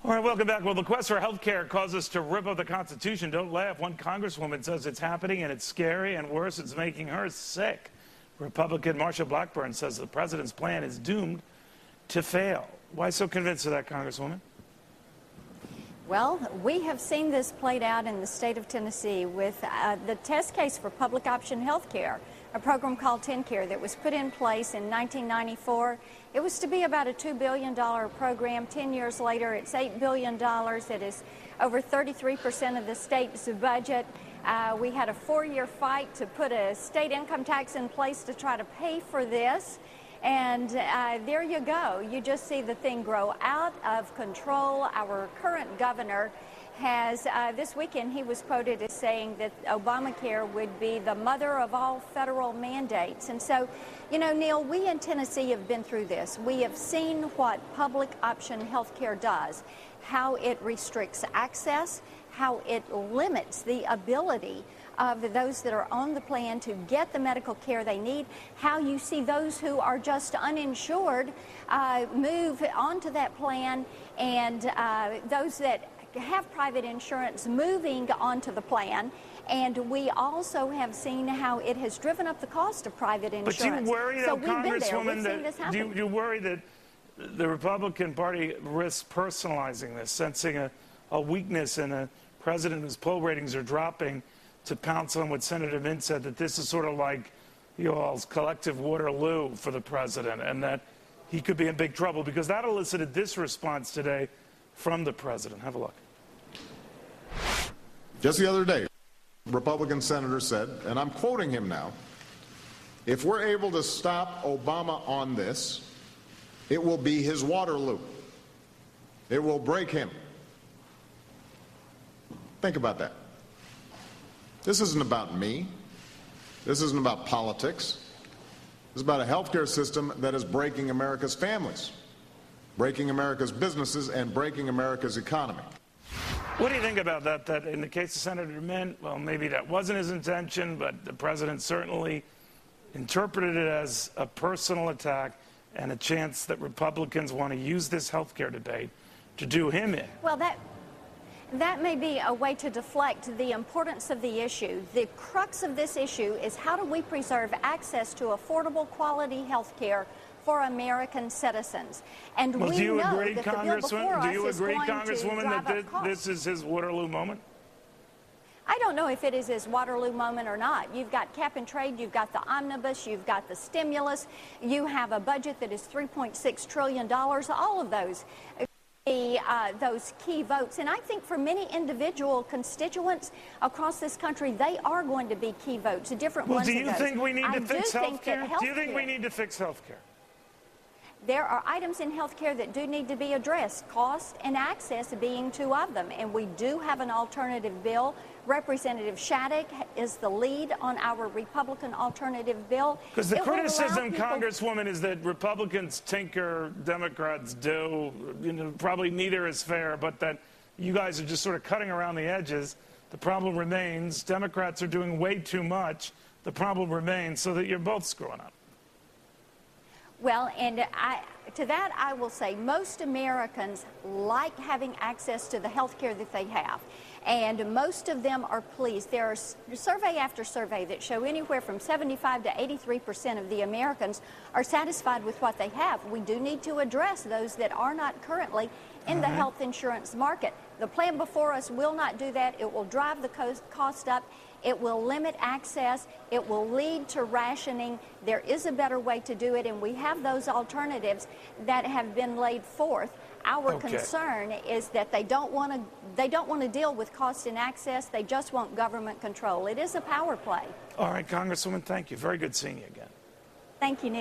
All right, welcome back. Well, the quest for health care caused us to rip up the Constitution. Don't laugh. One congresswoman says it's happening and it's scary, and worse, it's making her sick. Republican Marsha Blackburn says the president's plan is doomed to fail. Why so convinced of that, Congresswoman? Well, we have seen this played out in the state of Tennessee with the test case for public option health care, a program called TennCare that was put in place in 1994. It was to be about a $2 billion program. 10 years later, it's $8 billion. It is over 33% of the state's budget. We had a 4-year fight to put a state income tax in place to try to pay for this. And there you go. You just see the thing grow out of control. Our current governor has, this weekend, he was quoted as saying that Obamacare would be the mother of all federal mandates. And so, you know, Neil, we in Tennessee have been through this. We have seen what public option health care does, how it restricts access, how it limits the ability of those that are on the plan to get the medical care they need, how you see those who are just uninsured move onto that plan, and those that have private insurance moving onto the plan. And we also have seen how it has driven up the cost of private insurance. But do you worry, though, Congresswoman, that do you worry that the Republican Party risks personalizing this, sensing a weakness in a president whose poll ratings are dropping, to pounce on what Senator Mint said, that this is sort of like you all's collective Waterloo for the president, and that he could be in big trouble? Because that elicited this response today from the president. Have a look. Just the other day, Republican senator said, and I'm quoting him now, "If we're able to stop Obama on this, it will be his Waterloo. It will break him." Think about that. This isn't about me. This isn't about politics. This is about a healthcare system that is breaking America's families, breaking America's businesses, and breaking America's economy. What do you think about that, that in the case of Senator Mint, well, maybe that wasn't his intention, but the president certainly interpreted it as a personal attack and a chance that Republicans want to use this health care debate to do him in? Well, that may be a way to deflect the importance of the issue. The crux of this issue is how do we preserve access to affordable, quality health care for American citizens? And well, we do you know agree, that the bill before us is going to Congresswoman, drive that this is his Waterloo moment? I don't know if it is his Waterloo moment or not. You've got cap and trade, you've got the omnibus, you've got the stimulus, you have a budget that is $3.6 trillion, all of those key votes. And I think for many individual constituents across this country, they are going to be key votes, different ones of those. Do you think we need to fix health care? Do you think we need to fix health care? There are items in health care that do need to be addressed, cost and access being two of them. And we do have an alternative bill. Representative Shattuck is the lead on our Republican alternative bill. Because the criticism, Congresswoman, is that Republicans tinker, Democrats do. You know, probably neither is fair, but that you guys are just sort of cutting around the edges. The problem remains. Democrats are doing way too much. The problem remains, so that you're both screwing up. Well, and to that I will say most Americans like having access to the health care that they have, and most of them are pleased. There are survey after survey that show anywhere from 75 to 83% of the Americans are satisfied with what they have. We do need to address those that are not currently in the health insurance market. The plan before us will not do that. It will drive the cost up. It will limit access. It will lead to rationing. There is a better way to do it, and we have those alternatives that have been laid forth. Our concern is that they don't want to deal with cost and access. They just want government control. It is a power play. All right, Congresswoman, thank you. Very good seeing you again. Thank you, Neil.